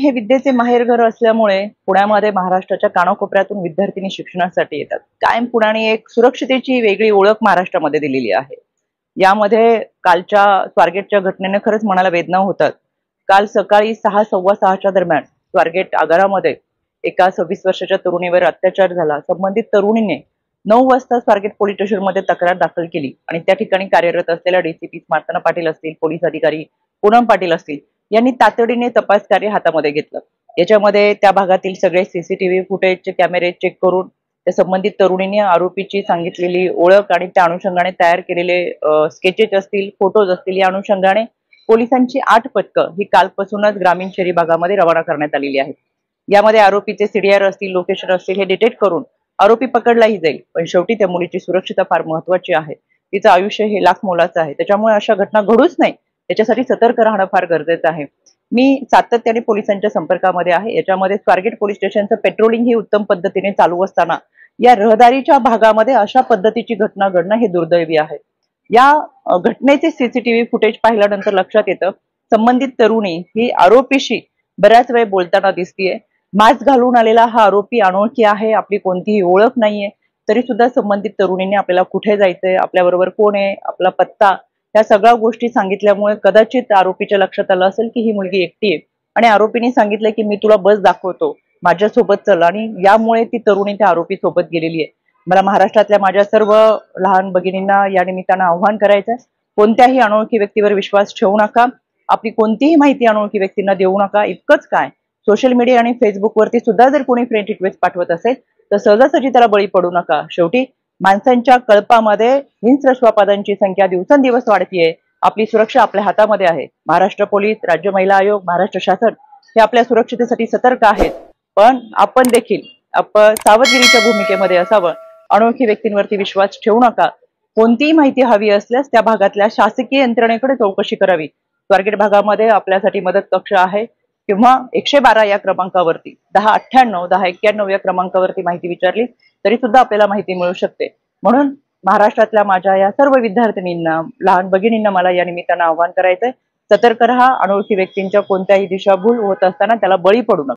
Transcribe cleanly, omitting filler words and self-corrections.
हे विद्येचे माहेरघर असल्यामुळे पुण्यामध्ये महाराष्ट्राच्या कानाकोपऱ्यातून विद्यार्थिनी शिक्षणासाठी येतात। कायम पुण्याने एक सुरक्षितेची वेगळी ओळख महाराष्ट्रामध्ये दिलेली आहे। यामध्ये कालच्या स्वारगेटच्या घटनेने खरंच मनाला वेदना होतात। काल सकाळी 6 सव्वा 6च्या दरम्यान स्वारगेट आगारामध्ये एका 26 वर्षाच्या तरुणीवर अत्याचार झाला। संबंधित तरुणीने 9 वाजता स्वारगेट पोलीस स्टेशनमध्ये तक्रार दाखल केली आणि त्या ठिकाणी कार्यरत असलेल्या डीसीपी स्मार्तना पाटील असतील, पोलीस अधिकारी पूनम पाटील असतील यांनी तातडीने तपास कार्य हातामध्ये घेतलं। याच्यामध्ये त्या भागातील सगळे सीसीटीव्ही फुटेजचे कॅमेरे चेक करून त्या संबंधित तरुणीने आरोपीची सांगितलेली ओळख आणि त्या अनुषंगाने तयार केलेले स्केचेस असतील, फोटोज असतील, या अनुषंगाने पोलिसांची 8 पथकं ही कालपासूनच ग्रामीण शहरी भागामध्ये रवाना करण्यात आलेली आहेत। यामध्ये आरोपीचे सीडीआर असतील, लोकेशन असतील हे डिटेक्ट करून आरोपी पकडलाही जाईल। पण शेवटी त्या मुलीची सुरक्षितता फार महत्त्वाची आहे। तिचं आयुष्य हे लाख मोलाचं आहे। त्याच्यामुळे अशा घटना घडूच नाही याच्यासाठी सतर्क राहणं फार गरजेचं आहे। मी सातत्याने पोलिसांच्या संपर्कामध्ये आहे। याच्यामध्ये स्वारगेट पोलीस स्टेशनचं पेट्रोलिंग ही उत्तम पद्धतीने चालू असताना या रहदारीच्या भागामध्ये अशा पद्धतीची घटना घडणं हे दुर्दैवी आहे। या घटनेचे सीसीटीव्ही फुटेज पाहिल्यानंतर लक्षात येतं संबंधित तरुणी ही आरोपीशी बऱ्याच वेळ बोलताना दिसतीये। मास्क घालून आलेला हा आरोपी अनोळखी आहे, आपली कोणतीही ओळख नाहीये, तरी सुद्धा संबंधित तरुणीने आपल्याला कुठे जायचंय, आपल्याबरोबर कोण आहे, आपला पत्ता, या सगळ्या गोष्टी सांगितल्यामुळे कदाचित आरोपीच्या लक्षात आलं असेल की ही मुलगी एकटी आहे आणि आरोपीने सांगितलं की मी तुला बस दाखवतो, माझ्यासोबत चल, आणि यामुळे ती तरुणी त्या आरोपी सोबत गेलेली आहे। मला महाराष्ट्रातल्या माझ्या सर्व लहान भगिनींना या निमित्तानं आव्हान करायचं, कोणत्याही अनोळखी व्यक्तीवर विश्वास ठेवू नका, आपली कोणतीही माहिती अनोळखी व्यक्तींना देऊ नका। इतकंच काय, सोशल मीडिया आणि फेसबुकवरती सुद्धा जर कोणी फ्रेंड रिक्वेस्ट पाठवत असेल तर सहजासहजी त्याला बळी पडू नका। शेवटी माणसांच्या कळपामध्ये हिंस्र श्वापादांची संख्या दिवसेंदिवस वाढतीये। आपली सुरक्षा आपल्या हातामध्ये आहे। महाराष्ट्र पोलीस, राज्य महिला आयोग, महाराष्ट्र शासन हे आपल्या सुरक्षितेसाठी सतर्क आहेत, पण आपण देखील सावधगिरीच्या भूमिकेमध्ये असावं। अनोळखी व्यक्तींवरती विश्वास ठेवू नका। कोणतीही माहिती हवी असल्यास त्या भागातल्या शासकीय यंत्रणेकडे चौकशी करावी। स्वारगेट भागामध्ये आपल्यासाठी मदत कक्ष आहे किंवा 112 या क्रमांकावरती 1098 1091 या क्रमांकावरती माहिती विचारली तरी सुद्धा आपल्याला माहिती मिळू शकते। म्हणून महाराष्ट्रातल्या माझ्या या सर्व विद्यार्थिनींना, लहान भगिनींना मला या निमित्तानं आव्हान करायचंय, सतर्क रहा। अनोळखी व्यक्तींच्या कोणत्याही दिशाभूल होत असताना त्याला बळी पडू नका।